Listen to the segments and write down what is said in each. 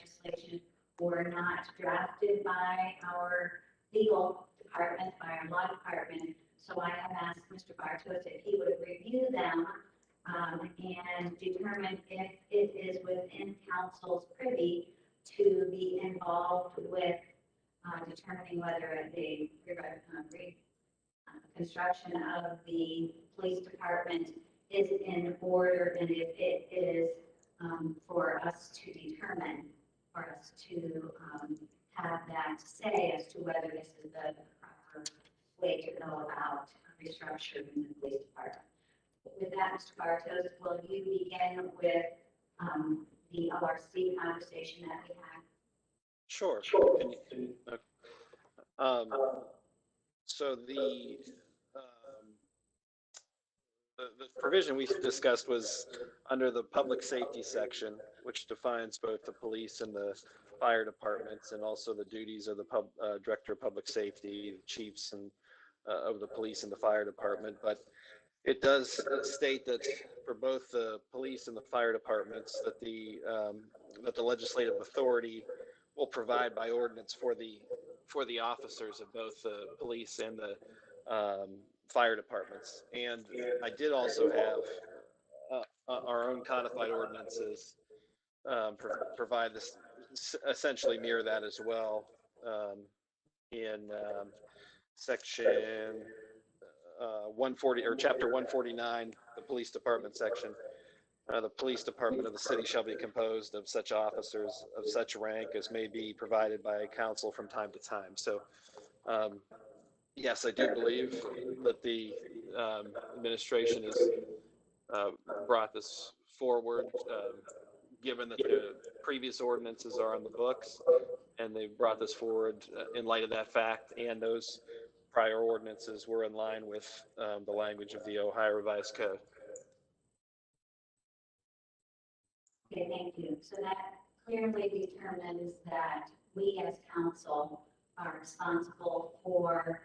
legislation were not drafted by our legal department, by our law department. So I have asked Mr. Bartos if he would review them and determine if it is within council's privy to be involved with determining whether the construction of the police department is in order, and if it is for us to determine, for us to have that say as to whether this is the proper way to go about restructuring the police department. With that, Mr. Bartos, will you begin with the LRC conversation that we had? Sure. So the provision we discussed was under the public safety section, which defines both the police and the fire departments, and also the duties of the director of public safety, the chiefs and of the police and the fire department. But it does state that for both the police and the fire departments, that the legislative authority will provide by ordinance for the officers of both the police and the fire departments. And I did also have our own codified ordinances provide this, essentially mirror that as well, in section 140 or chapter 149, the police department section. The police department of the city shall be composed of such officers of such rank as may be provided by council from time to time. So yes, I do believe that the administration has brought this forward, given that the previous ordinances are on the books, and they've brought this forward in light of that fact, and those prior ordinances were in line with the language of the Ohio Revised Code. Okay, thank you. So that clearly determines that we as council are responsible for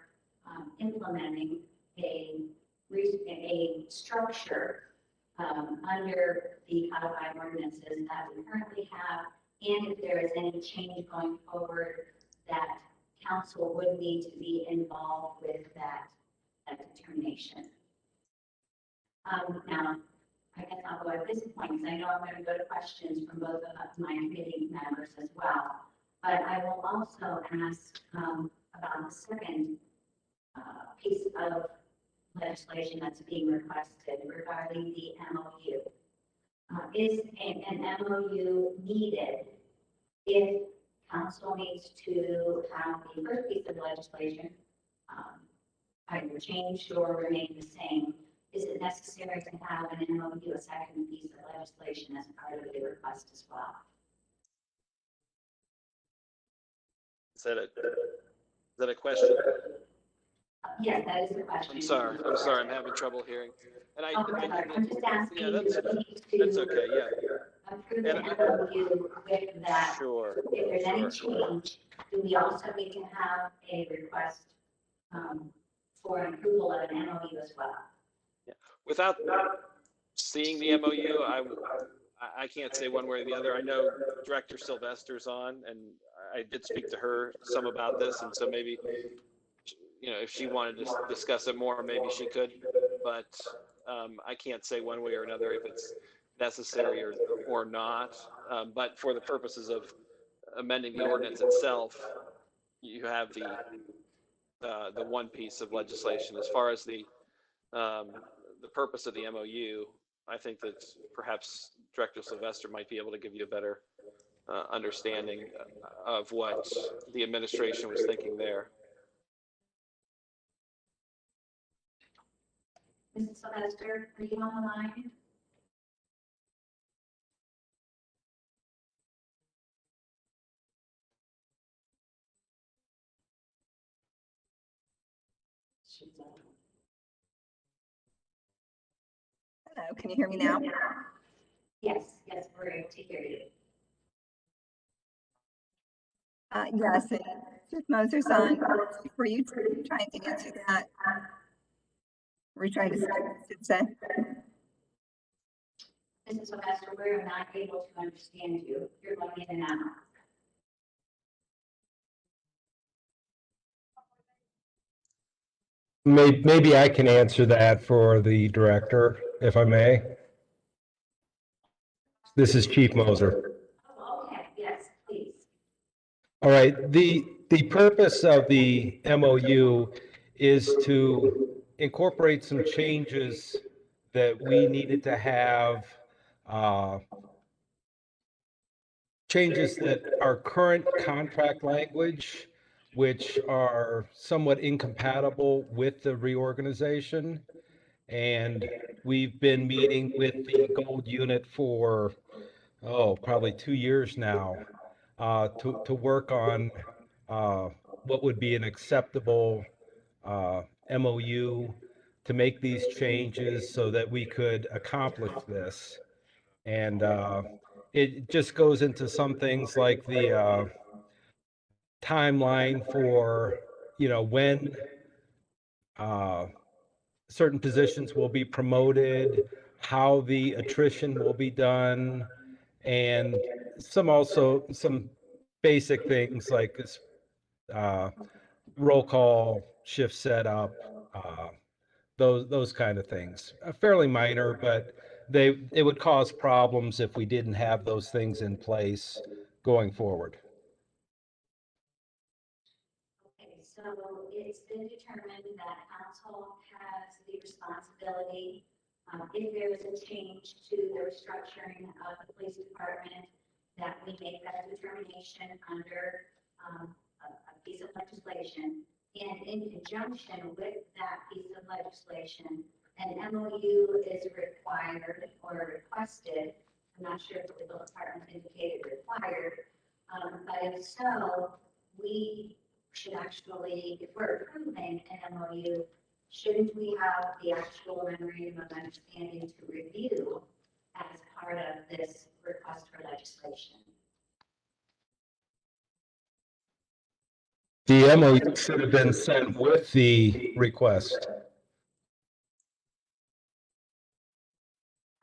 implementing a structure under the codified ordinances that we currently have, and if there is any change going forward, that council would need to be involved with that determination. Now, I guess I'll go at this point, because I know I'm going to go to questions from both of my committee members as well. But I will also ask about the second piece of legislation that's being requested regarding the MOU. Is an MOU needed if council needs to have the first piece of legislation either changed or remain the same? Is it necessary to have an MOU, a second piece of legislation, as part of the request as well? Is that a question? Yes, that is the question. I'm sorry, I'm having trouble hearing. And I'm just asking. Yeah, that's okay. Yeah. Approve the MOU with that. Sure. If there's any change, do we also need to have a request for an approval of an MOU as well? Yeah. Without seeing the MOU, I can't say one way or the other. I know Director Sylvester's on, and I did speak to her some about this, and so maybe, if she wanted to discuss it more, maybe she could, but I can't say one way or another if it's necessary or not. But for the purposes of amending the ordinance itself, you have the one piece of legislation. As far as the purpose of the MOU, I think that perhaps Director Sylvester might be able to give you a better understanding of what the administration was thinking there. Mrs. Sylvester, are you on the line? Hello, can you hear me now? Yes, we're able to hear you. Yes, and Chief Moser's on. Were you trying to answer that? Were you trying to say? Mrs. Sylvester, we're not able to understand you. You're going in and out. Maybe I can answer that for the director, if I may. This is Chief Moser. Oh, okay, yes, please. All right, the purpose of the MOU is to incorporate some changes that we needed to have, uh, changes that our current contract language, which are somewhat incompatible with the reorganization. And we've been meeting with the gold unit for, probably 2 years now, to work on what would be an acceptable MOU to make these changes so that we could accomplish this. And it just goes into some things like the timeline for, when uh, certain positions will be promoted, how the attrition will be done, and some basic things like this, uh, roll call, shift setup, those kind of things. Fairly minor, but it would cause problems if we didn't have those things in place going forward. Okay, so it's been determined that council has the responsibility, if there is a change to the restructuring of the police department, that we make that determination under a piece of legislation. And in conjunction with that piece of legislation, an MOU is required or requested. I'm not sure if the legal department indicated required, but if so, we should actually, if we're approving an MOU, shouldn't we have the actual memorandum of understanding to review as part of this request for legislation? The MOU should have been sent with the request.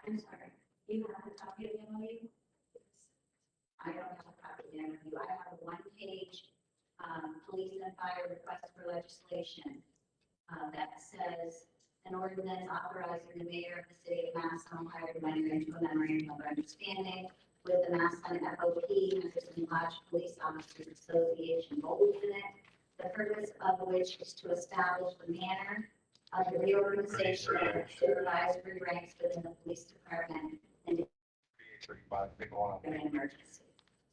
I'm sorry, you have a copy of the MOU? I don't have a copy of the MOU. I have a one-page police and fire request for legislation that says an ordinance authorizing the mayor of the city of Massillon to enter into a memorandum of understanding with the Massillon FOP, Members of the Lodge Police Officers Association Gold Unit, the purpose of which is to establish the manner of the reorganization of supervisory ranks within the police department and an emergency.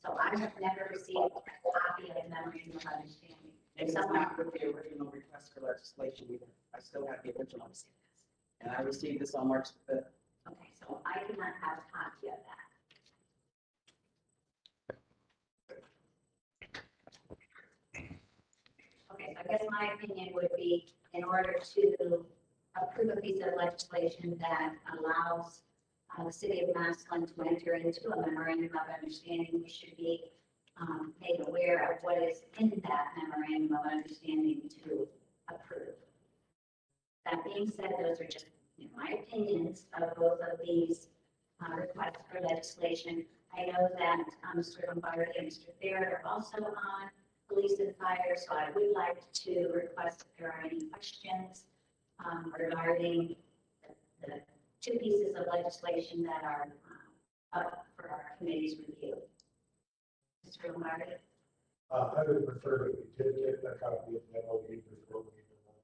So I have never received a copy of the memorandum of understanding. It is not with the original request for legislation either. I still have the original. And I received this on March 5th. Okay, so I do not have a copy of that. Okay, so I guess my opinion would be, in order to approve a piece of legislation that allows the city of Massillon to enter into a memorandum of understanding, we should be made aware of what is in that memorandum of understanding to approve. That being said, those are just my opinions of both of these requests for legislation. I know that Mr. Lombardi and Mr. Fair are also on police and fire, so I would like to request if there are any questions regarding the two pieces of legislation that are up for our committee's review. Mr. Lombardi? I would prefer that we did get a copy of the MOU before we move on.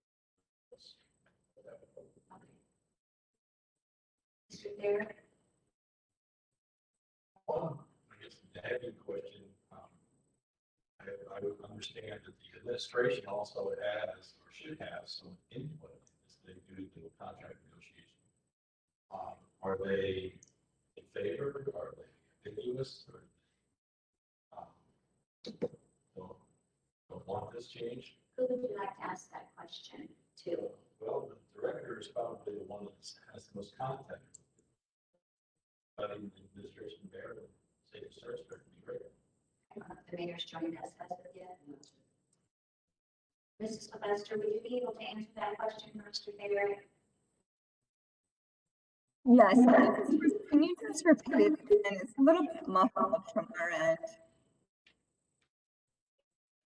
Mr. Fair? I guess the heavy question, I would understand that the administration also has or should have some input as they do the contract negotiation. Are they in favor? Are they ambiguous? Or don't want this change? Who would you like to ask that question to? Well, the director is probably the one that has the most contact. But in the administration there, the state of Sarasburg would be great. The mayor's joined us as of yet. Mrs. Sylvester, would you be able to answer that question for Mr. Fair? Yes, can you just repeat it again? It's a little bit muffled from our end.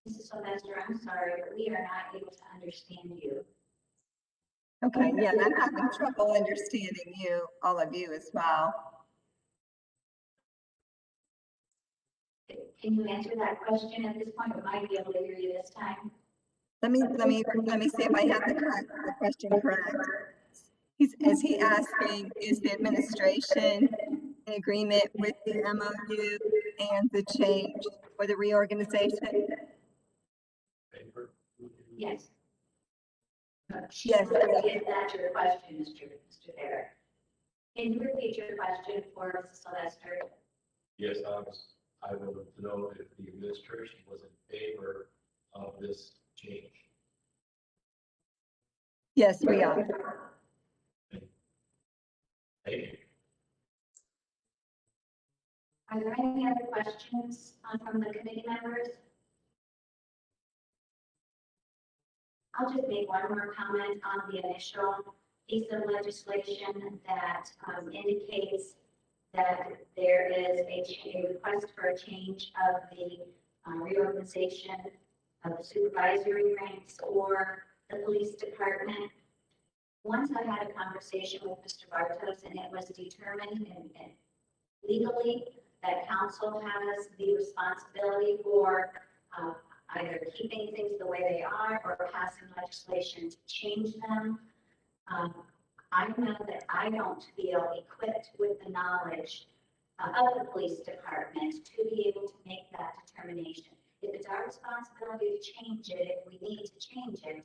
Mrs. Sylvester, I'm sorry, but we are not able to understand you. Okay, yeah, and I'm having trouble understanding you, all of you as well. Can you answer that question at this point? We might be able to hear you this time. Let me see if I have the question correct. Is he asking, is the administration in agreement with the MOU and the change or the reorganization? Paper. Yes. Yes. If that's your question, Mr. Barrett. Can you repeat your question for Mrs. Sylvester? Yes, I wanted to know if the administration was in favor of this change. Yes, we are. Thank you. Are there any other questions from the committee members? I'll just make one more comment on the initial piece of legislation that indicates that there is a request for a change of the reorganization of the supervisory ranks for the police department. Once I had a conversation with Mr. Bartos, and it was determined and legally that council has the responsibility for either keeping things the way they are or passing legislation to change them. I know that I don't feel equipped with the knowledge of the police department to be able to make that determination. If it's our responsibility to change it, if we need to change it,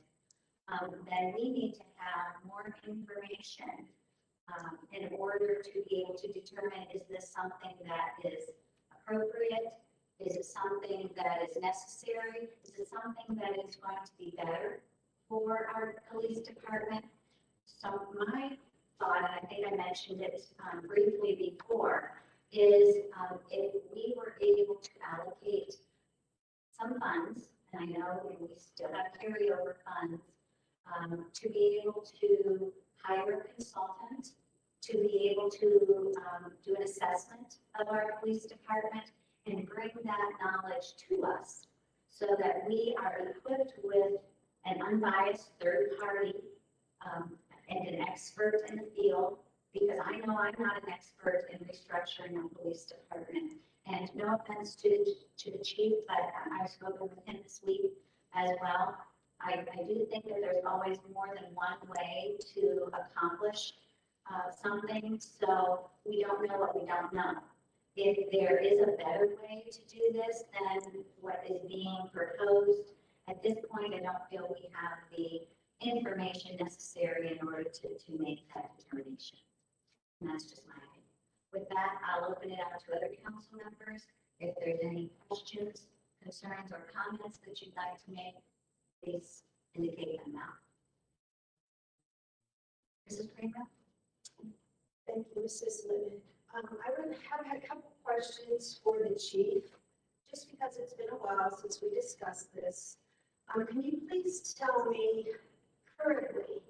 then we need to have more information in order to be able to determine, is this something that is appropriate? Is it something that is necessary? Is it something that is going to be better for our police department? So my thought, and I think I mentioned it briefly before, is if we were able to allocate some funds, and I know we still have carryover funds, to be able to hire a consultant, to be able to do an assessment of our police department and bring that knowledge to us so that we are equipped with an unbiased third party and an expert in the field, because I know I'm not an expert in restructuring a police department. And no offense to the chief, but I've spoken with him this week as well. I do think that there's always more than one way to accomplish something, so we don't know what we don't know. If there is a better way to do this than what is being proposed, at this point, I don't feel we have the information necessary in order to make that determination. And that's just my opinion. With that, I'll open it up to other council members. If there's any questions, concerns, or comments that you'd like to make, please indicate them now. Mrs. Kramer? Thank you, Mrs. Lemon. I would have had a couple questions for the chief, just because it's been a while since we discussed this. Can you please tell me currently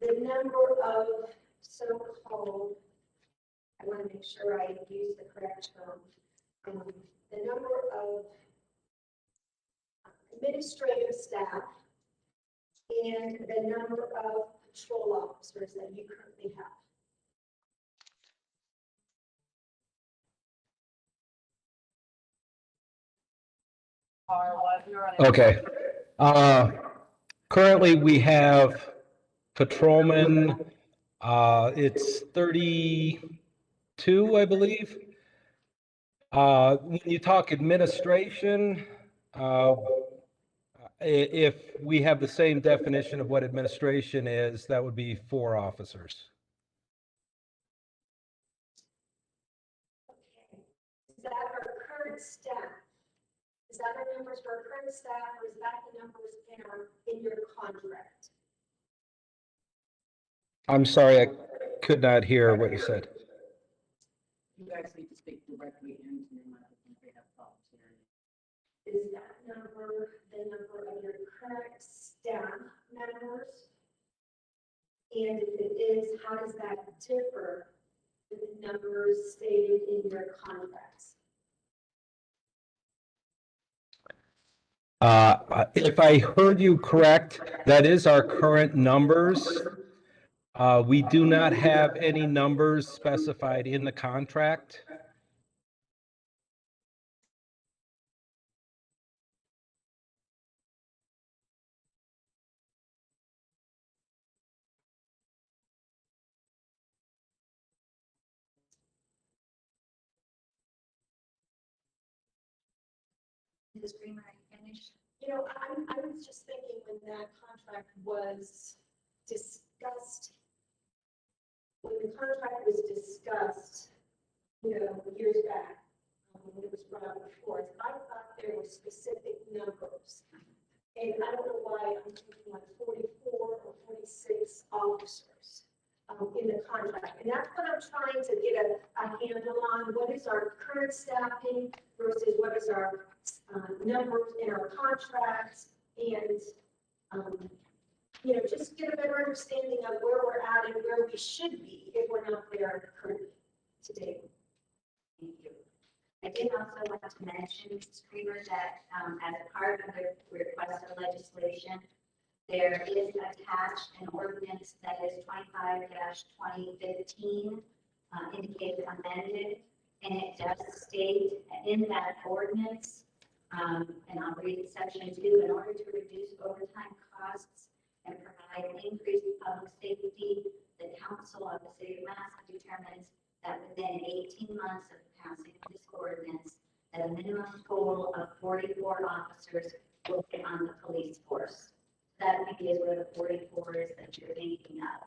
the number of so-called, I want to make sure I use the correct term, the number of administrative staff and the number of patrol officers that you currently have? Okay. Currently, we have patrolmen, it's 32, I believe. When you talk administration, if we have the same definition of what administration is, that would be 4 officers. Okay. Is that our current staff? Is that our numbers for our current staff, or is that the numbers in your contract? I'm sorry, I could not hear what you said. You guys need to speak directly into your microphone if they have problems hearing. Is that number the number of your current staff members? And if it is, how does that differ with the numbers stated in your contracts? If I heard you correct, that is our current numbers. We do not have any numbers specified in the contract. Mrs. Greener, are you finished? You know, I was just thinking when that contract was discussed, when the contract was discussed, you know, years back, when it was brought before us, I thought there were specific numbers. And I don't know why I'm thinking like 44 or 46 officers in the contract. And that's what I'm trying to get a handle on. What is our current staffing versus what is our numbers in our contracts? And, you know, just get a better understanding of where we're at and where we should be if we're not there currently today. Thank you. I did also want to mention, Mrs. Creamer, that as part of the request of legislation, there is attached an ordinance that is 25-2015, indicated amended, and it does state in that ordinance, and I'll read section 2, in order to reduce overtime costs and provide increased public safety, the council of the City of Massillon determines that within 18 months of passing this ordinance, that a minimum total of 44 officers will be on the police force. That maybe is where the 44 is that you're thinking of.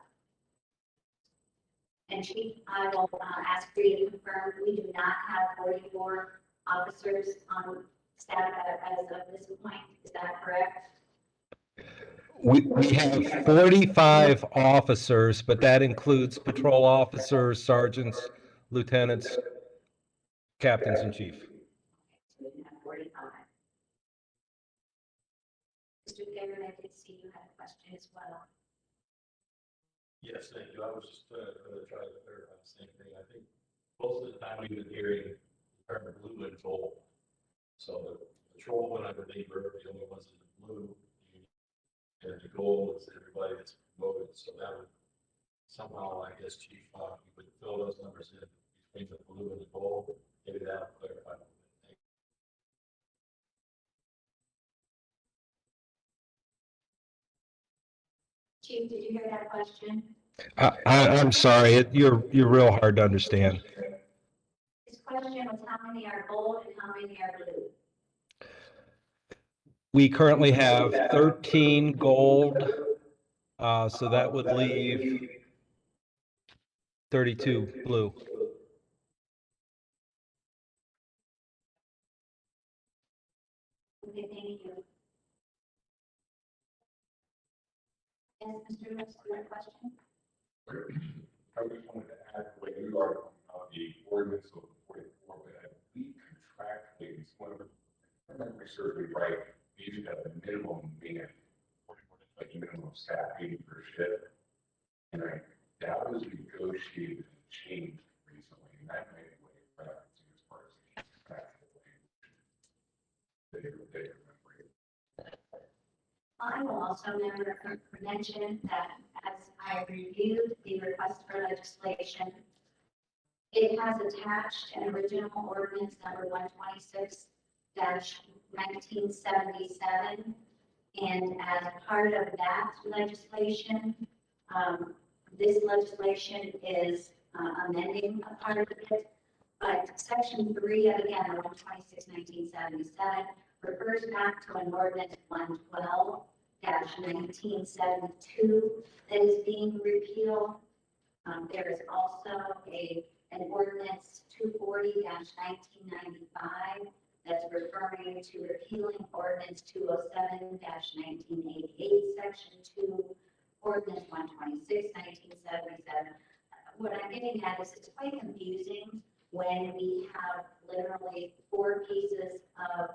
And Chief, I will ask for you to confirm, we do not have 44 officers on staff as of this point. Is that correct? We have 45 officers, but that includes patrol officers, sergeants, lieutenants, captains, and chief. So we have 45. Mr. Garrett, I did see you had a question as well. Yes, thank you. I was just going to try to clarify the same thing. I think most of the time we've been hearing the term blue and gold. So the patrolmen, I believe, are the only ones in the blue. And the goal is everybody that's promoted. So that would somehow, I guess, Chief, you would fill those numbers in between the blue and the gold. Maybe that would clarify a little bit. Chief, did you hear that question? I'm sorry, you're real hard to understand. His question was how many are gold and how many are blue? We currently have 13 gold, so that would leave 32 blue. Okay, thank you. Yes, Mr. Lewis, your question? I just wanted to add, when you are the ordinance of 44, but I believe contractually, it's one of the, if I'm certainly right, you should have a minimum man, like minimum staff 80 per shift. And that was negotiated and changed recently, and that made it way better as far as the contractual language. I will also mention that as I reviewed the request for legislation, it has attached an original ordinance number 126-1977. And as part of that legislation, this legislation is amending a part of it. But section 3 of again 126-1977 refers back to an ordinance 112-1972 that is being repealed. There is also an ordinance 240-1995 that's referring to repealing ordinance 207-1988, section 2, ordinance 126-1977. What I'm getting at is it's quite confusing when we have literally 4 pieces of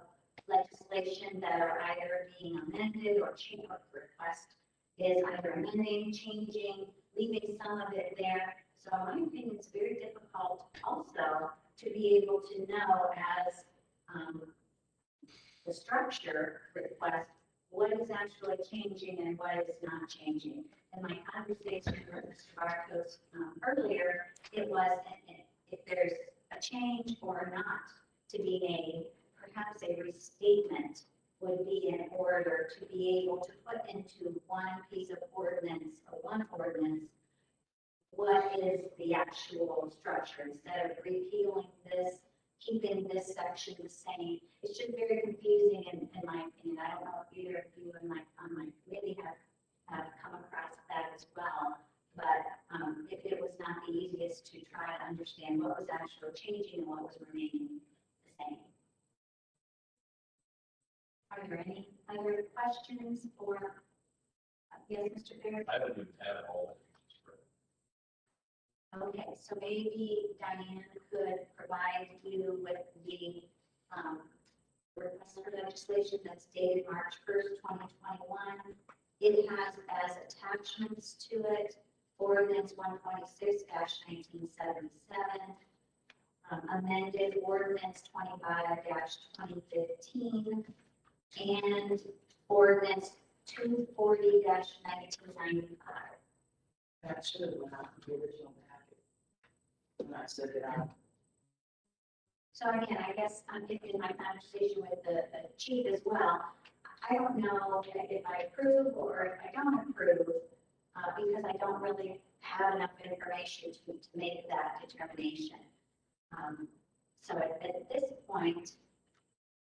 legislation that are either being amended or changed, or the request is either amending, changing, leaving some of it there. So in my opinion, it's very difficult also to be able to know as the structure request, what is actually changing and what is not changing. In my conversation with Mr. Bartos earlier, it was if there's a change or not to be made, perhaps a restatement would be in order to be able to put into one piece of ordinance or one ordinance what is the actual structure instead of repealing this, keeping this section the same. It's just very confusing in my opinion. I don't know if either of you on my committee have come across that as well. But if it was not the easiest to try to understand what was actually changing and what was remaining the same. Are there any other questions or, yes, Mr. Barrett? I haven't even had all that. Okay, so maybe Diane could provide you with the request for legislation that's dated March 1st, 2021. It has as attachments to it ordinance 126-1977, amended ordinance 25-2015, and ordinance 240-1995. That should have been out of the original packet. When I said it out. So again, I guess I'm in my conversation with the chief as well. I don't know if I approve or if I don't approve, because I don't really have enough information to make that determination. So at this point,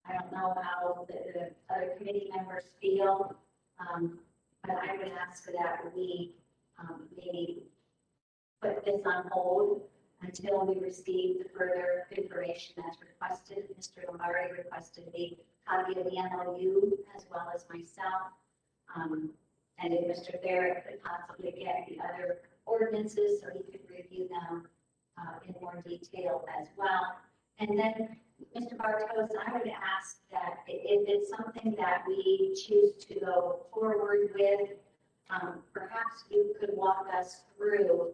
I don't know how the other committee members feel, but I would ask that we maybe put this on hold until we receive the further information that's requested. Mr. Lombardi requested a copy of the MOU as well as myself. And if Mr. Barrett could possibly get the other ordinances so he could review them in more detail as well. And then, Mr. Bartos, I would ask that if it's something that we choose to go forward with, perhaps you could walk us through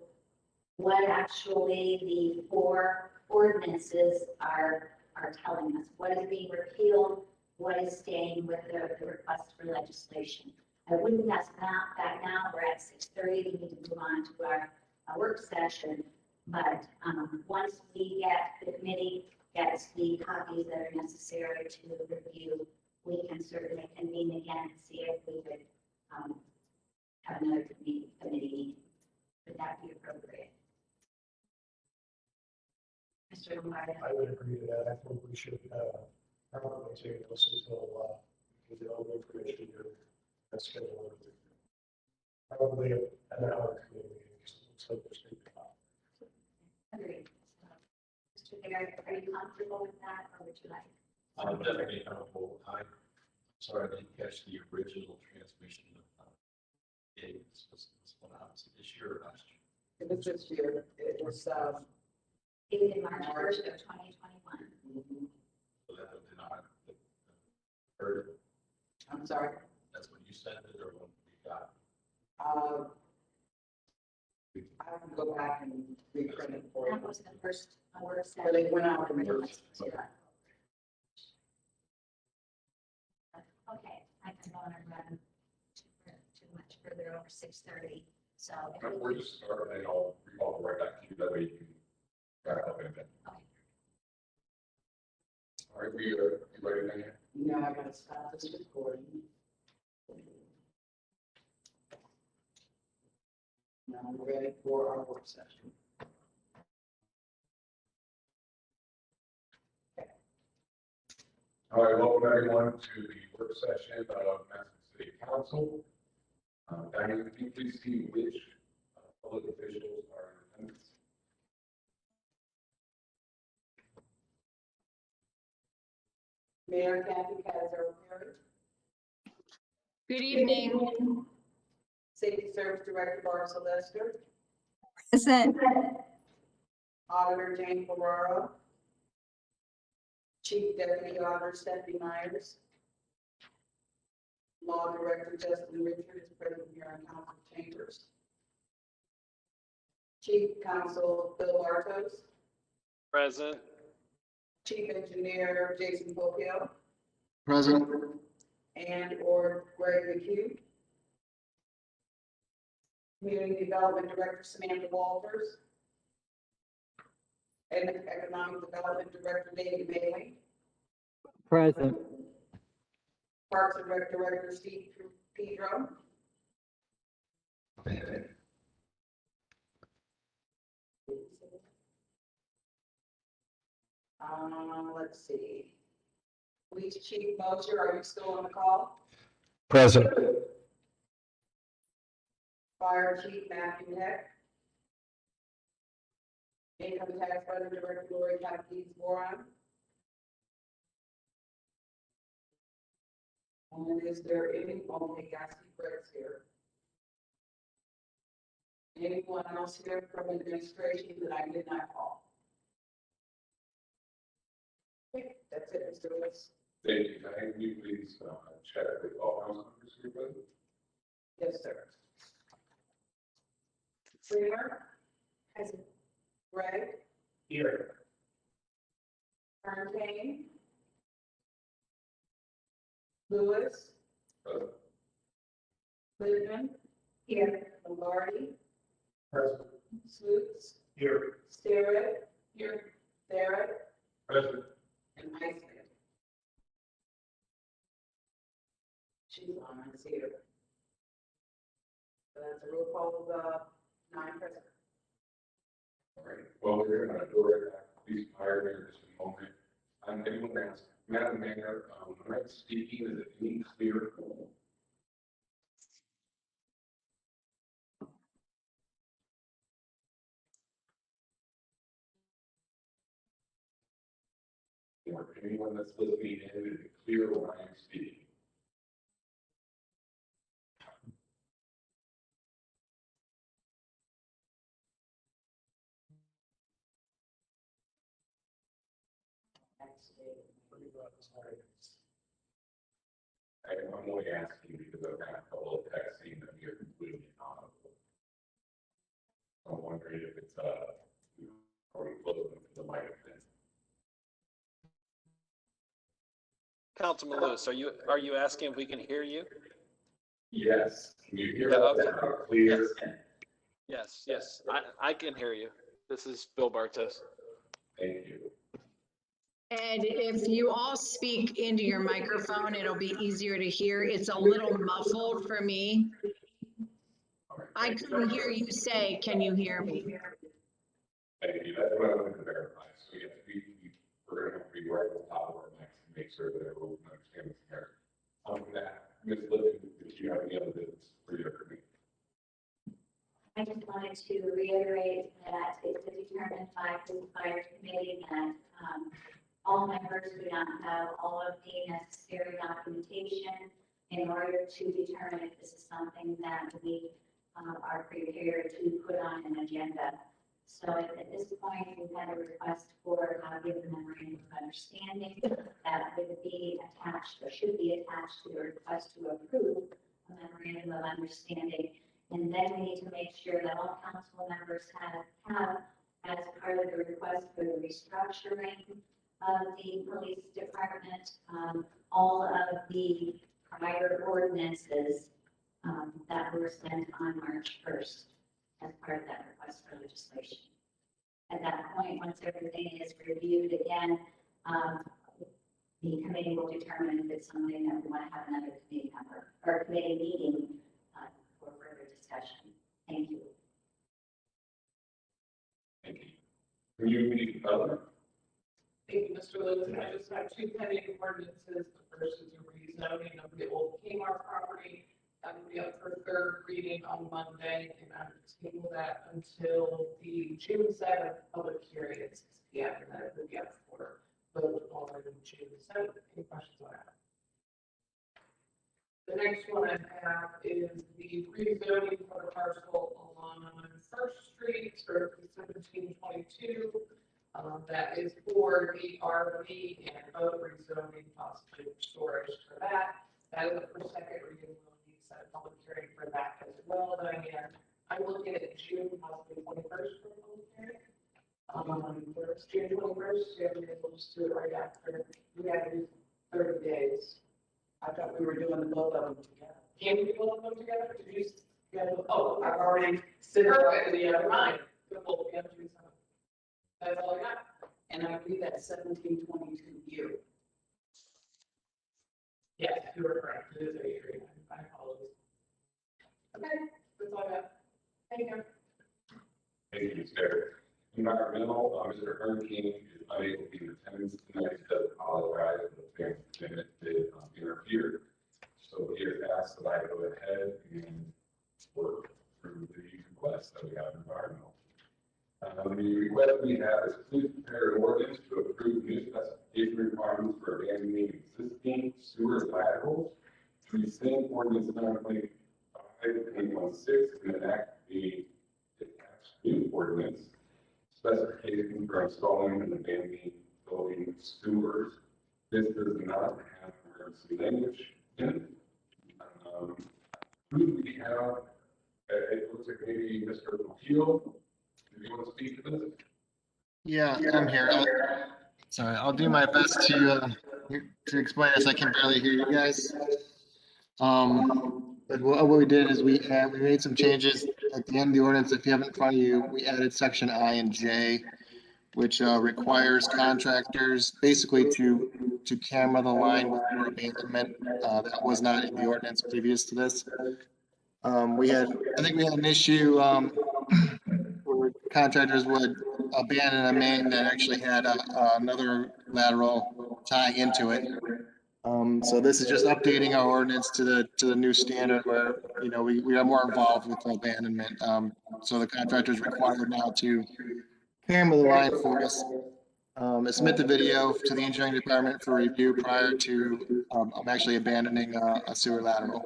what actually the four ordinances are telling us. What is being repealed, what is staying with the request for legislation. I wouldn't ask that now, we're at 6:30, we need to move on to our work session. But once we get, the committee gets the copies that are necessary to review, we can certainly convene again and see if we could have another committee meeting. Would that be appropriate? Mr. Lombardi? I would agree to that. I think we should probably take this until we get all the information here. That's scheduled. Probably an hour committee meeting. So there's no problem. Agreed. Mr. Barrett, are you comfortable with that, or would you like? I'm definitely comfortable. I'm sorry, I didn't catch the original transmission of dates. Was one out this year or last year? It was this year. It was, Dated March 1st of 2021. So that was not heard. I'm sorry. That's when you sent it or when we got I have to go back and reprint it for That you. was the first work session. But it went out in the Request. first. Okay, I don't want to run too much further over 6:30, so. if But we- we're just starting, and I'll recall right back to you, that way you can back up in that. Okay. All right, you ready then? Now I gotta stop this recording. Now we're ready for our work session. All right, welcome everyone to the work session of Massillon City Council. Diane, could you please see which public officials are in attendance? Mayor Kathy Kaiser Perry, Good evening. Safety Service Director Barb Sylvester, Present. Auditor Jane Ferraro, Chief Deputy Auditor Stephanie Myers, Law Director Justin Richards, present here in Council Chambers, Chief Counsel Bill Bartos, Present. Chief Engineer Jason Popiel, Present. and or Greg McHugh. Community Development Director Samantha Walters. And Economic Development Director David Bailey. Present. Parks and Rec Director Steve Pedro. Let's see. Police Chief Mosher, are you still on the call? Present. Fire Chief Matthew Heck. Income Tax Fund Director Lori Tapkees-Moran. And is there any, okay, I see Greg's here. Anyone else here from administration that I did not call? Okay, that's it, Mr. Lewis. Thank you. Can you please check with all council members here, please? Yes, sir. Freeman. Present. Greg. Here. Fontaine. Lewis. Present. Littman. Here. Lombardi. Present. Sleuths. Here. Sterrett. Here. Barrett. Present. And Iceman. She's on, I see her. So that's a roll call of 9 present. All right. Well, we're going to go right back. Please fire here in just a moment. Anyone else? Madam Mayor, when I'm speaking, is it any clearer? Or anyone that's listening in, is it clear when I am speaking? I'm only asking because I've got a couple of texts saying that you're completely inaudible. I'm wondering if it's, are we close enough to the microphone? Councilman Lewis, are you asking if we can hear you? Yes. Can you hear Yeah, us? okay. Clear? Yes, I can hear you. This is Bill Bartos. Thank you. And if you all speak into your microphone, it'll be easier to hear. It's a little muffled for me. All right, I thank you. couldn't hear you say, can you hear me? Thank you. That's what I wanted to verify. So yes, we're going to have to be right at the top of our necks to make sure that everyone understands here. That, Ms. Lippin, if you have any other business for your committee. I just wanted to reiterate that it's a determined by the fire committee that all members do not have all of the necessary documentation in order to determine if this is something that we are prepared to put on an agenda. So at this point, we've had a request for a copy of the memorandum of understanding that would be attached or should be attached to the request to approve a memorandum of understanding. And then we need to make sure that all council members have as part of the request for the restructuring of the police department, all of the prior ordinances that were sent on March 1st as part of that request for legislation. At that point, once everything is reviewed again, the committee will determine if it's something that we want to have another committee member or committee meeting for further discussion. Thank you. Thank you. Community development. Thank you, Mr. Lewis. I just have 2 pending ordinances. The first is a rezoning of the old Kmart property. That will be up for 3rd reading on Monday, and I will table that until the June 7th public hearing at 6 p.m. And then it will be up for vote on June 7th. Any questions on that? The next one I have is the rezoning for the parcel along 1st Street, or 1722. That is for the RV and boat rezoning, possibly storage for that. That is up for 2nd reading. We'll need to set a public hearing for that as well, Diane. I'm looking at June, possibly 21st for a public hearing. June 21st, yeah, we'll just do it right after. We have to 30 days. I thought we were doing the both of them together. Can we do both of them together? Did you schedule? Oh, I've already sent it to the other line. The both of them. That's all I got. And I read that 1722U. Yes, you were correct. It is 83. I apologize. Okay, that's all I got. Thank you. Thank you, Sarah. Environmental, Mr. Hurricane is unable to be in attendance tonight. He does apologize for the family commitment that interfered. So he has asked that I go ahead and work through the request that we have in environmental. The request we have is please prepare an ordinance to approve new specification requirements for abandoning existing sewer laterals to rescind ordinance number 2016 and enact the attached new ordinance specification for installing and abandoning building sewers. This does not have emergency language in it. Who do we have? It looks like maybe Mr. Keel. Do you want to speak to this? Yeah, I'm here. Sorry, I'll do my best to explain this. I can barely hear you guys. But what we did is we made some changes at the end of the ordinance. If you haven't in front of you, we added section I and J, which requires contractors basically to camera the line before abandonment. That was not in the ordinance previous to this. I think we had an issue where contractors would abandon a main that actually had another lateral tying into it. So this is just updating our ordinance to the new standard where, you know, we are more involved with abandonment. So the contractors required now to camera the line for us, submit the video to the engineering department for review prior to actually abandoning a sewer lateral.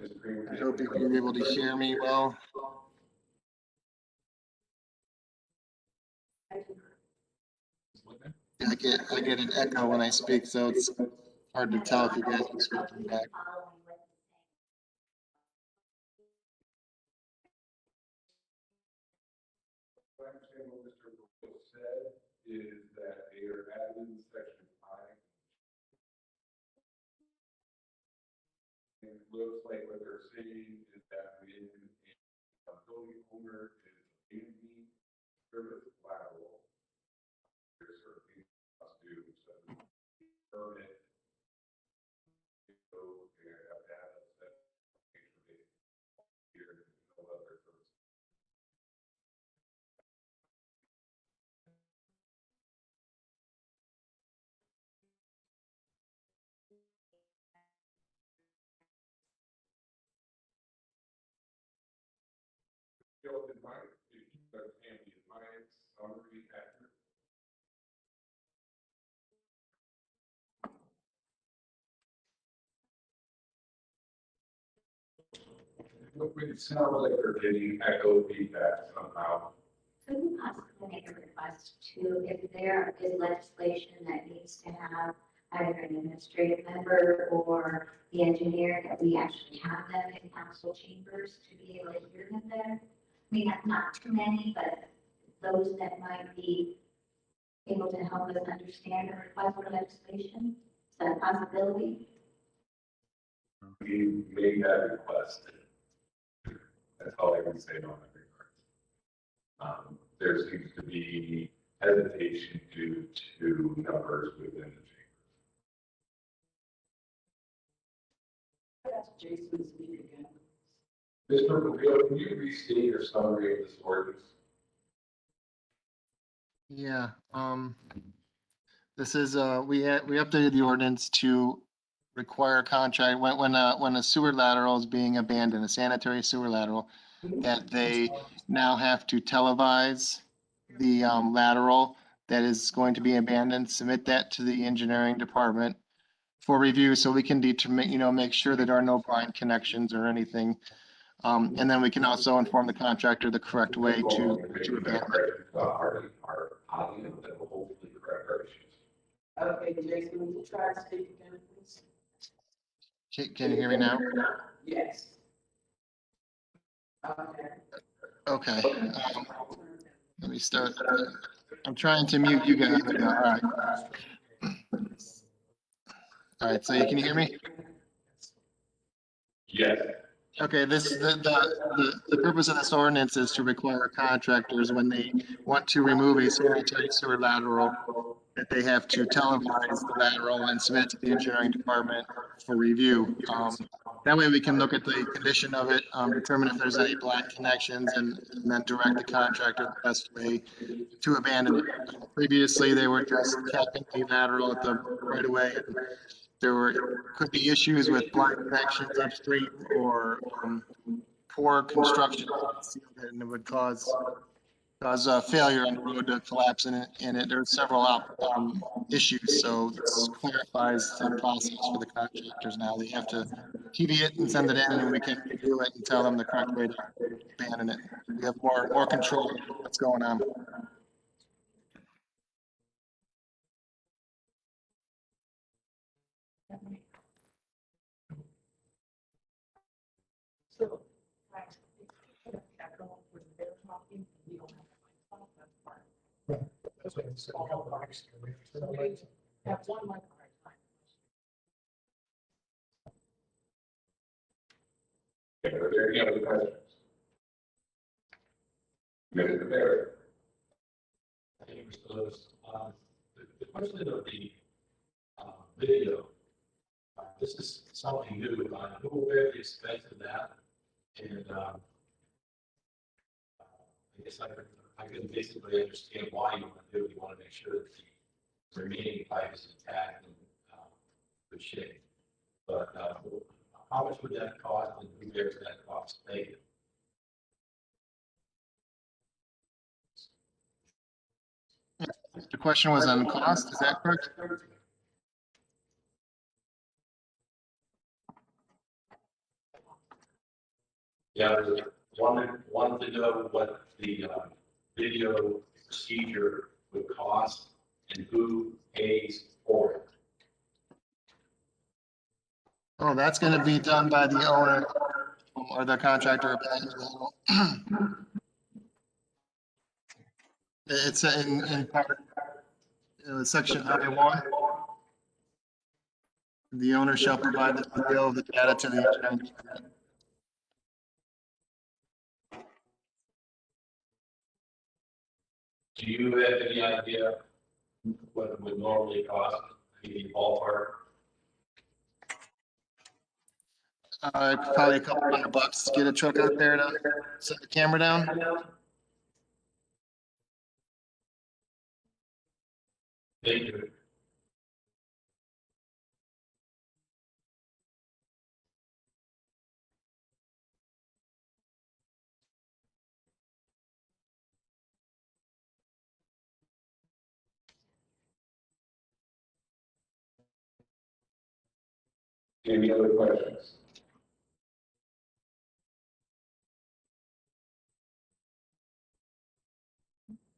I hope you're able to hear me well. Yeah, I get an echo when I speak, so it's hard to tell if you guys are speaking back. What I'm saying, what Mr. Brook said is that they are adding section 5. And it looks like what they're saying is that when a building owner is abandoning service lateral, there's certain things must do, so permit, so they have to have that here, no other service. Phil, did my, if you understand me, is my summary accurate? It sounds like they're getting echo feedback somehow. Could we possibly make a request to, if there is legislation that needs to have either an administrative member or the engineer, that we actually have them in council chambers to be able to hear them there? I mean, not too many, but those that might be able to help us understand or request for legislation? Is that a possibility? We made that request. That's all I can say on that regard. There seems to be hesitation due to numbers within the chamber. That's Jason speak again. Mr. McGill, can you restate your summary of this ordinance? Yeah, this is, we updated the ordinance to require a contract when a sewer lateral is being abandoned, a sanitary sewer lateral, that they now have to televise the lateral that is going to be abandoned, submit that to the engineering department for review, so we can determine, you know, make sure that there are no blind connections or anything. And then we can also inform the contractor the correct way to abandon it. Our audience that will hopefully correct our issues. Okay, Jason, would you try to speak again, please? Can you hear me now? Yes. Okay. Okay. Let me start. I'm trying to mute you guys. All right. All right, so can you hear me? Yes. Okay, the purpose of this ordinance is to require contractors when they want to remove a sanitary sewer lateral, that they have to televise the lateral and submit it to the engineering department for review. That way we can look at the condition of it, determine if there's any black connections, and then direct the contractor the best way to abandon it. Previously, they were just capping the lateral at the right of way. Could be issues with blind connections upstream or poor construction, and it would cause failure on the road to collapse in it. There are several issues, so this clarifies the process for the contractors now. They have to TV it and send it in, and we can review it and tell them the correct way to abandon it. We have more control of what's going on. So, right, capital when they're talking, we don't have to that's part. That's what it's. So we have one mic at a time. Are there any other questions? Mr. Barrett? Thank you, Mr. Lewis. The question of the video, this is something new. Who will bear the expense of that? And I guess I can basically understand why you want to do it. You want to make sure that the remaining pipe is intact and good shape. But how much would that cost, and who bears that cost? Thank you. The question was on cost, is that correct? Yeah, wanted to know what the video procedure would cost and who pays for it. Oh, that's gonna be done by the owner or the contractor. It's in part, section I1. The owner shall provide the video of the data to the engineering department. Do you have any idea what it would normally cost, maybe ballpark? Probably a couple $100 to get a truck out there to set the camera down. Thank you. Any other questions?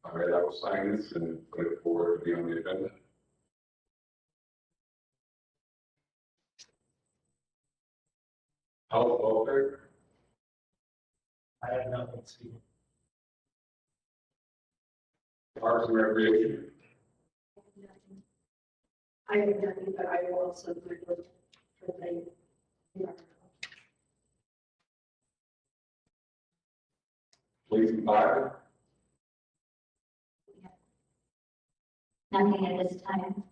All right, I will sign this and put it forward to be on the agenda. Health, welfare? I have nothing to see. Parks and recreation? I have nothing, but I will also do it for the. Police and fire? Nothing at this time.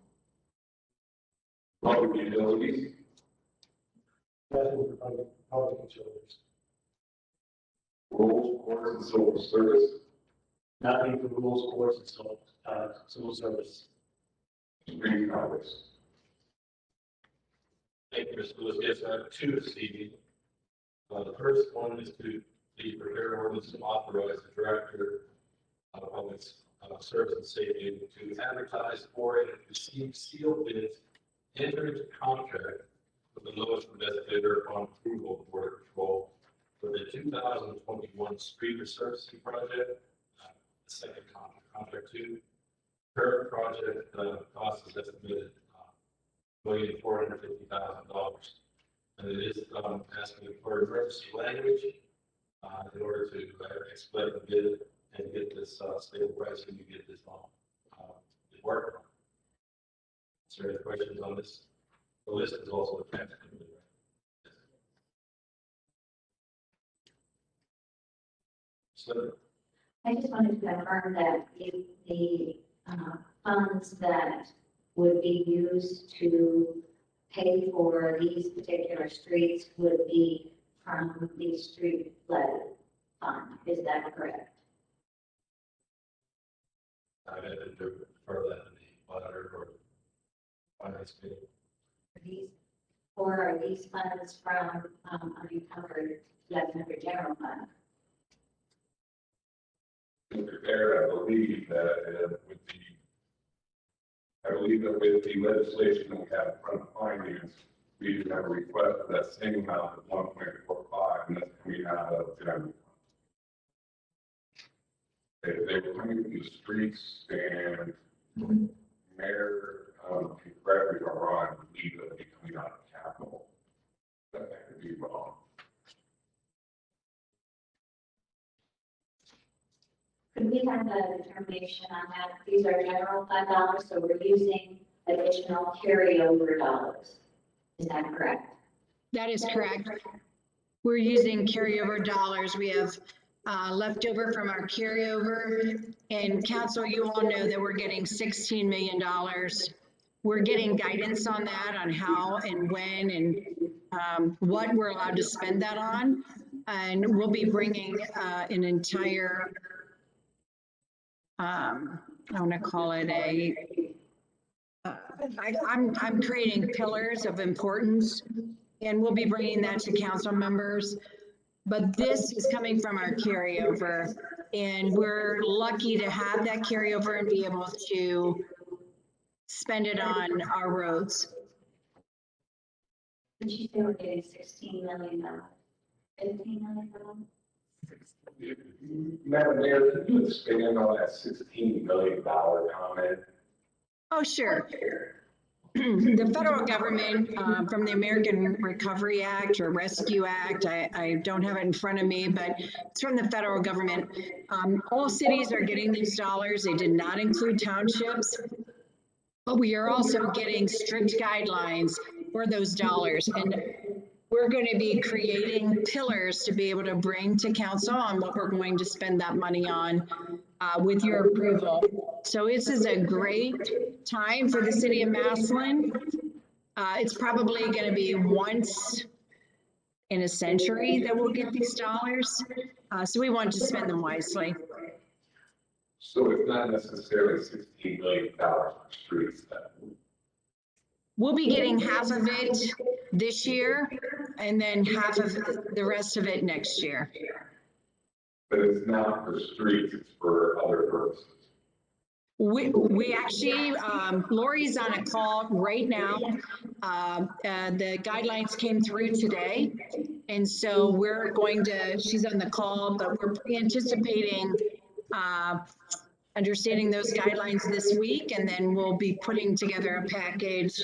Public utilities? Nothing for public utilities. Rules, courts, and civil service? Nothing for rules, courts, and civil service. Green Congress? Thank you, Mr. Lewis. Yes, I have two this evening. The first one is to the prepare ordinance to authorize the director of public service and safety to advertise for and receive sealed bids, enter into contract with the lowest and best bidder upon approval of Border Patrol for the 2021 street resurfacing project. The second contract two. Current project cost is estimated $1,450,000. And it is asking for emergency language in order to explain the bid and get this stable pricing, you get this on, it work. Is there any questions on this? The list is also attached. So, I just wanted to confirm that the funds that would be used to pay for these particular streets would be from the street levy fund. Is that correct? I had to defer that in the auditor or finance committee. Or are these funds from unencumbered left under general fund? Mr. Chair, I believe that with the legislation that we have in front of finance, we do have a request for that same amount of 1.45, and that's coming out of general fund. They were coming from the streets, and Mayor, correct me if I'm wrong, I believe that they coming out of capital. That could be wrong. Could we have a determination on that? These are general fund dollars, so we're using additional carryover dollars. Is that correct? That is correct. We're using carryover dollars. We have leftover from our carryover. And council, you all know that we're getting $16 million. We're getting guidance on that, on how and when and what we're allowed to spend that on. And we'll be bringing an entire, I want to call it I'm creating pillars of importance, and we'll be bringing that to council members. But this is coming from our carryover, and we're lucky to have that carryover and be able to spend it on our roads. Did you say we're getting $16 million? $15 million? Madam Mayor, can you expand on that $16 million comment? Oh, sure. The federal government, from the American Recovery Act or Rescue Act, I don't have it in front of me, but it's from the federal government. All cities are getting these dollars. They did not include townships, but we are also getting strict guidelines for those dollars. And we're going to be creating pillars to be able to bring to council on what we're going to spend that money on with your approval. So this is a great time for the city of Massillon. It's probably going to be once in a century that we'll get these dollars. So we want to spend them wisely. So it's not necessarily $16 million for streets then? We'll be getting half of it this year and then half of the rest of it next year. But it's not for streets, it's for other purposes. We actually, Lori's on a call right now. The guidelines came through today. And so we're going to, she's on the call, but we're anticipating understanding those guidelines this week. And then we'll be putting together a package,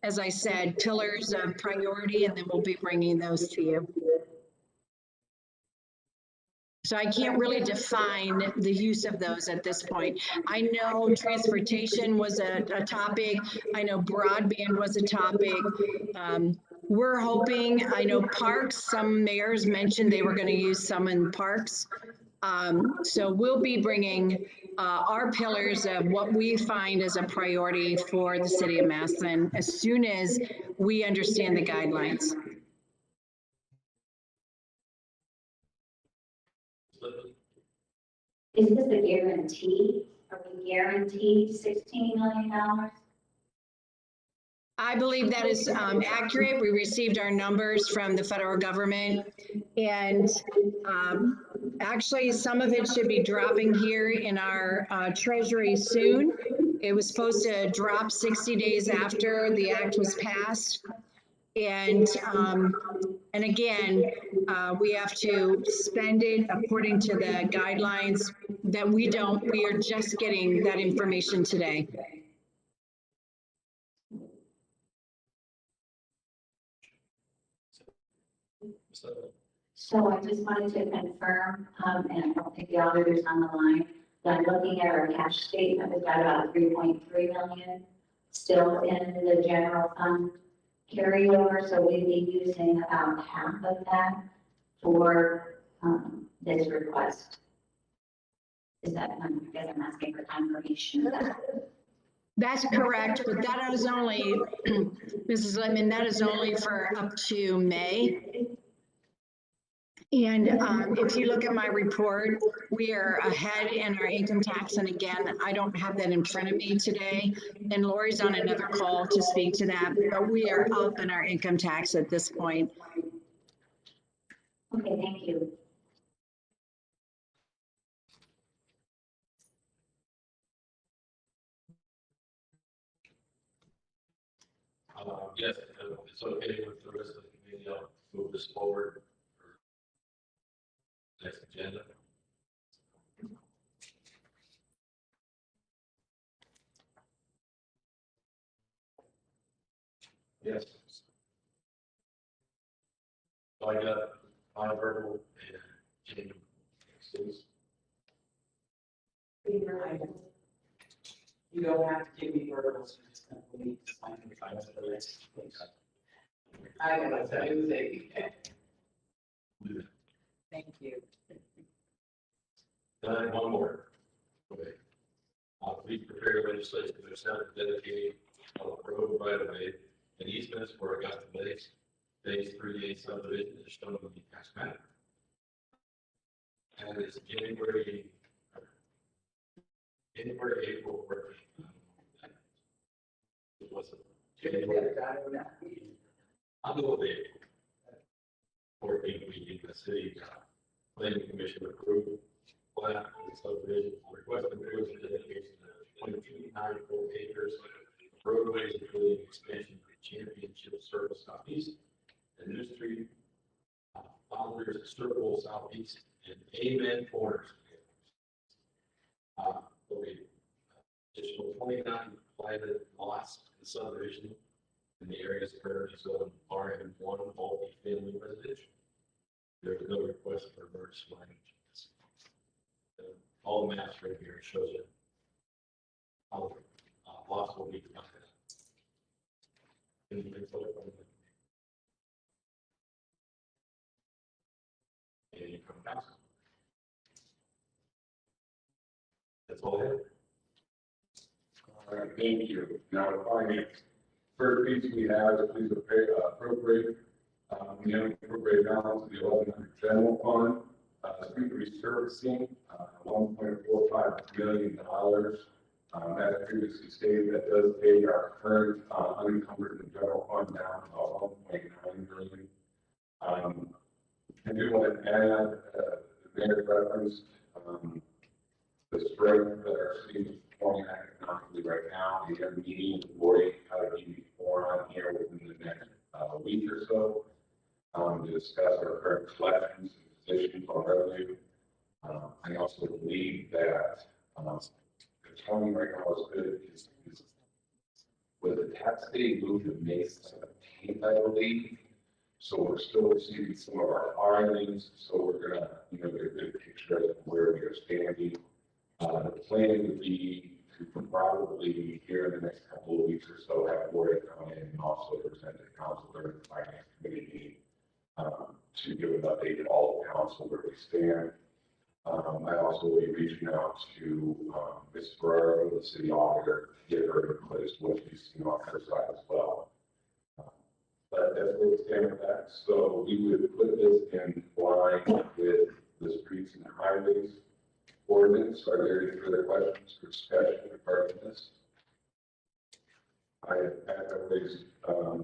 as I said, pillars of priority, and then we'll be bringing those to you. So I can't really define the use of those at this point. I know transportation was a topic. I know broadband was a topic. We're hoping, I know parks, some mayors mentioned they were going to use some in parks. So we'll be bringing our pillars of what we find as a priority for the city of Massillon as soon as we understand the guidelines. Is this a guarantee? Are we guaranteed $16 million? I believe that is accurate. We received our numbers from the federal government, and actually some of it should be dropping here in our treasury soon. It was supposed to drop 60 days after the act was passed. And again, we have to spend it according to the guidelines that we are just getting that information today. So I just wanted to confirm, and I don't think the auditor's on the line, that I'm looking at our cash statement, we've got about 3.3 million still in the general fund carryover, so we'd be using about half of that for, this request. Is that, I guess I'm asking for confirmation of that. That's correct, but that is only, Mrs. Lippman, that is only for up to May. And if you look at my report, we are ahead in our income tax. And again, I don't have that in front of me today. And Lori's on another call to speak to that, but we are up in our income tax at this point. Okay, thank you. Yes, if it's okay with the rest of the committee, I'll move this forward for next agenda. Yes. So I got my verbal and Jim. You don't have to give me verbals, you're just gonna leave. I know, that's what I was saying. Thank you. Then one more. Okay. Please prepare legislation to establish dedicated road right of way and easements for Augusta Lakes, phase 3A subdivision is shown on the tax map. And it's January, April, it was January. I'll go with April. 14th meeting, the city planning commission approved plat and subdivision requesting roads dedication of 22.94 acres, roadways including expansion of Championship Circle Southeast and New Street, Founders Circle Southeast, and Amen Corners. Additional 29 platted lots in the subdivision in the areas currently zoned RM1 multi-family residential. There is no request for emergency language. All the maps right here shows you how lots will be divided. Anything further from the- Any from council? That's all I have. All right, thank you. Now, the finance, first piece we have is please appropriate, we have appropriate balance of the 1100 general fund, street resurfacing, $1.45 million. As previously stated, that does take our current unencumbered in general fund down to about 1.9 million. I do want to add, the mayor referenced, the strength that our city is performing economically right now. We have a meeting with Lori out of EB4 on here within the next week or so to discuss our current collections and positions on revenue. I also believe that the county right now is good is with the tax day moved to May 17th, I believe. So we're still receiving some of our filings. So we're gonna, get a good picture of where we are standing. The plan would be to probably here in the next couple of weeks or so have Lori come in and also present to council during the finance committee meeting to give an update to all of council where we stand. I also will be reaching out to Ms. Ferraro, the city auditor, to get her input as to what she's seen on her side as well. But that's where we stand with that. So we would put this in line with the streets and highways ordinance. Are there any further questions or discussion regarding this? I always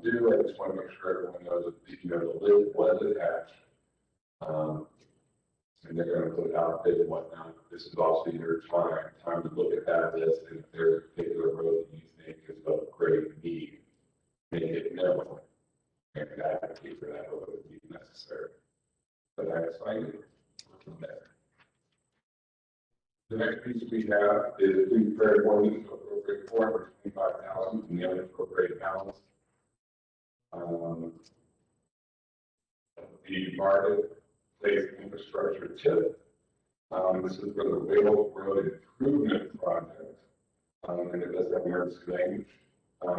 do. I just want to make sure everyone knows that the list was attached. And they're going to put out bid and whatnot. This is also your time to look at that list, and if there's a particular road that you think is of great need, make it known. And advocate for that road if necessary. But that's fine. From there. The next piece we have is we prepare warnings to appropriate $425,000 from the unappropriated balance. The market Place Infrastructure TIP. This is for the Whale Road Improvement Project. And it does have emergency language.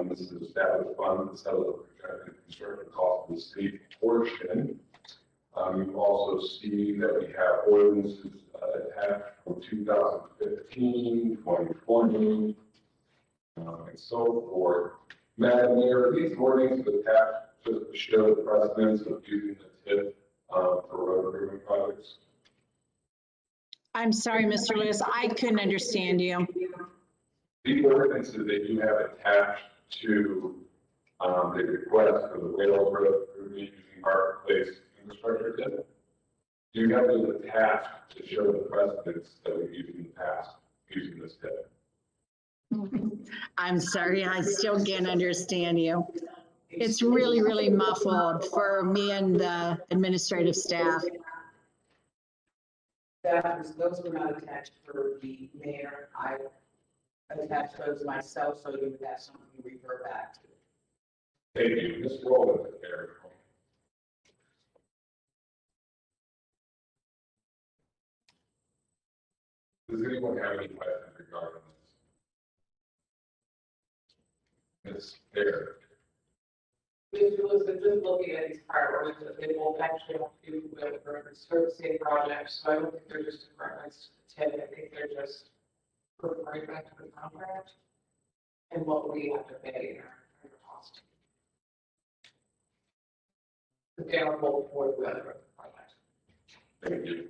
This is established fund to settle the projected construction cost of the city portion. You also see that we have ordinances attached from 2015, 2020, and so forth. Madam Mayor, these ordinances attached just to show the precedence of using the TIP for road improvement projects. I'm sorry, Mr. Lewis, I couldn't understand you. The ordinances that you have attached to the request for the railroad improvement using marketplace infrastructure TIP, you have those attached to show the precedence that we've used in the past using this TIP. I'm sorry, I still can't understand you. It's really, really muffled for me and the administrative staff. Those were not attached for the mayor. I attached those myself, so you would have something to refer back to. Thank you. Ms. Rowland, there. Does anyone have any questions regarding this? Ms. Fair. Mr. Lewis, just looking at these priorities, they both actually have to do with servicing projects, so I don't think they're just a reference to TIP. I think they're just referring back to the contract and what we have to pay in our cost. The downfall for the other project. Thank you.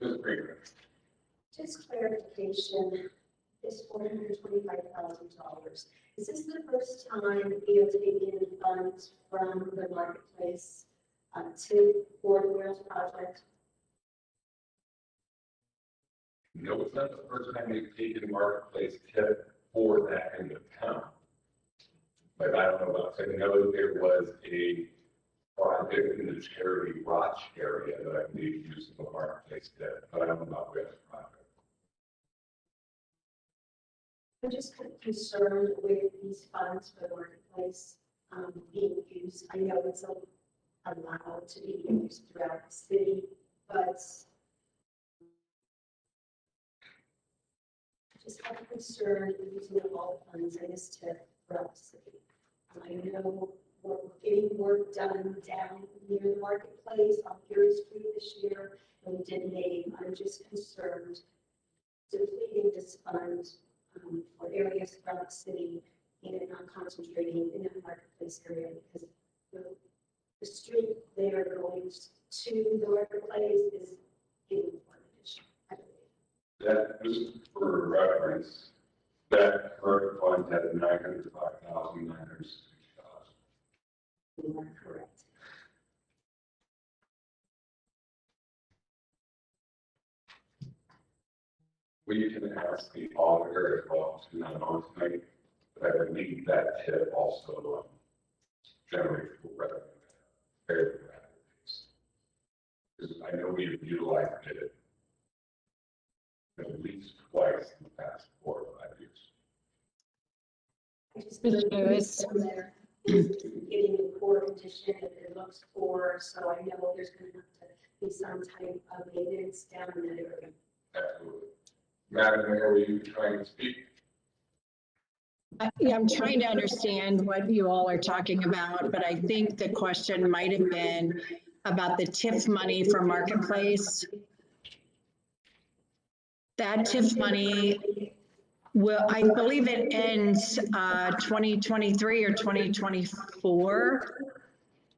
Ms. Greenberg. Just clarification, this $425,000, is this the first time you have taken funds from the marketplace for the Wheels project? No, it's not the first time we've taken marketplace TIP for that end of town. But I don't know about, I know there was a project in the Cherry Roch area that I believe used the marketplace TIP, but I don't know about Wheels project. I'm just kind of concerned with these funds for the marketplace being used. I know it's allowed to be used throughout the city, but just have a concern with using up all the funds in this TIP throughout the city. I know we're getting work done down near the marketplace on Fury Street this year, and we did name. I'm just concerned depleting this fund for areas throughout the city and not concentrating in that marketplace area, because the street there going to the marketplace is getting one addition, I believe. That, just for reference, that current fund had $905,960. You are correct. We can ask the auditor as well to not on tonight, but I believe that TIP also generates revenue fairly rapidly. Because I know we've utilized it at least twice in the past 4 or 5 years. I just Mr. Lewis. there is getting the poor condition that it looks for, so I know there's going to have to be some type of maintenance down in that area. Absolutely. Madam Mayor, were you trying to speak? Yeah, I'm trying to understand what you all are talking about, but I think the question might have been about the TIF money for Marketplace. That TIF money will, I believe it ends 2023 or 2024.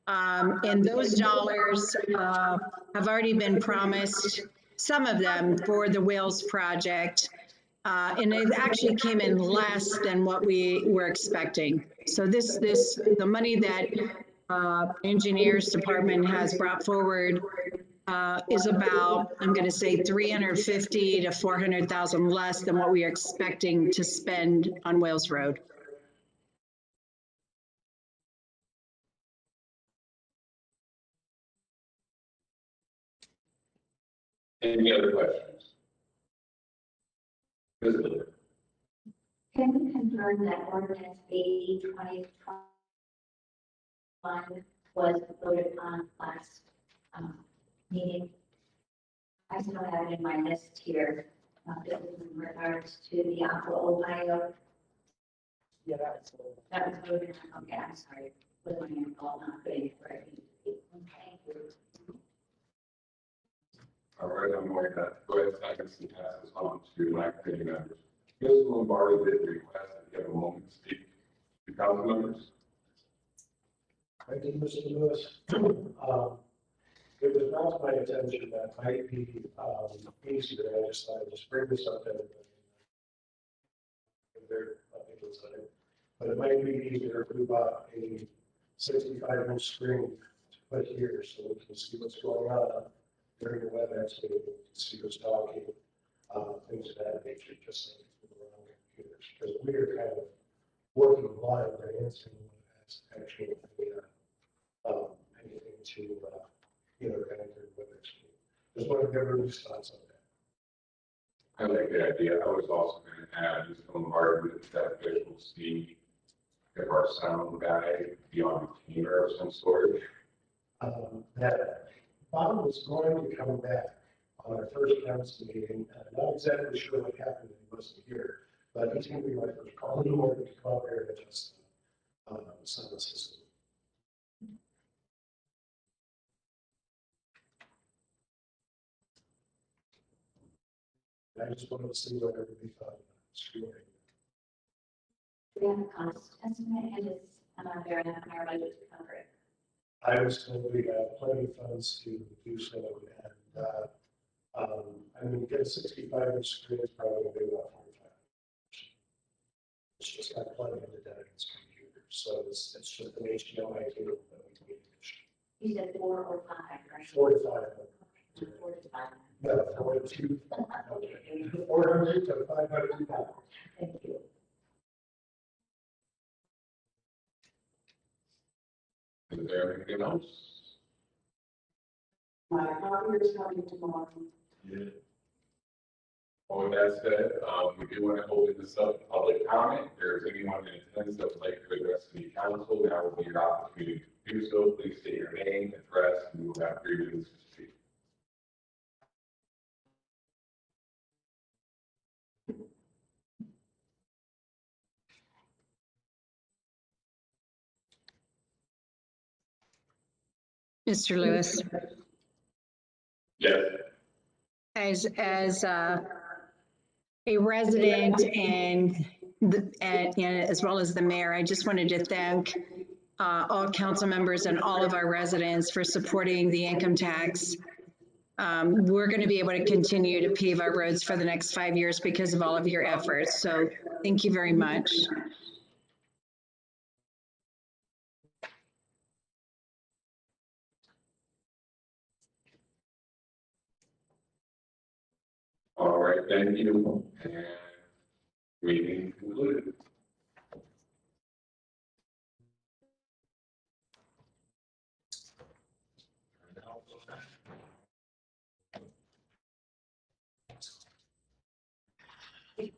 And those dollars have already been promised, some of them for the Wheels project. And it actually came in less than what we were expecting. So the money that engineers department has brought forward is about, I'm going to say 350 to 400,000 less than what we are expecting to spend on Wales Road. Any other questions? Ms. Lillard. Can you confirm that ordinance 80/2021 was voted on last meeting. I still have it in my list here, this is in regards to the Aqua Ohio. Yeah, that's. That was voted on, okay, I'm sorry, with my fault, not putting it right. Thank you. All right, I'm going to go ahead and pass this on to my committee members. Ms. Lombardi did request that you have a moment to speak to council members. Thank you, Mr. Lewis. It was brought to my attention that might be easier, I just thought I'd just bring this up to everybody. But it might be easier if we bought a 65-inch screen to put here so we can see what's going on during the WebEx meeting, we can see who's talking, things of that nature, just like people around computers. Because we are kind of working blind right into what has actually anything to, kind of do with WebEx meeting. Just want to get everybody's thoughts on that. I like the idea. I was also going to add, Ms. Lombardi, that visual see if our sound guy be on retainer of some sort. That Bob was going to come back on our first council meeting. I'm not exactly sure what happened, he wasn't here, but he's going to be my first call in order to come up here and adjust the sound system. I just wanted to see what everybody thought about it. We have a cost estimate, and it's there in our budget to cover it. I was told we have plenty of funds to do so, and I mean, get a 65-inch screen is probably going to be about 45. It's just got plenty of the dedicated computer, so it's just an HDMI cable that we can use. You said 4 or 5, right? 4 to 5. 4 to 5. Yeah, 4 to 2. 400 to 500. Thank you. Is there anything else? My copier is coming tomorrow. Yeah. Well, with that said, we do want to open this up to public comment. If there's anyone in attendance that would like to address the council, now will be your opportunity to do so. Please state your name, address, and we will have 3 minutes to speak. Mr. Lewis, Yes. as a resident and as well as the mayor, I just wanted to thank all council members and all of our residents for supporting the income tax. We're going to be able to continue to pave our roads for the next 5 years because of all of your efforts. So thank you very much. All right, thank you. And meeting concluded. I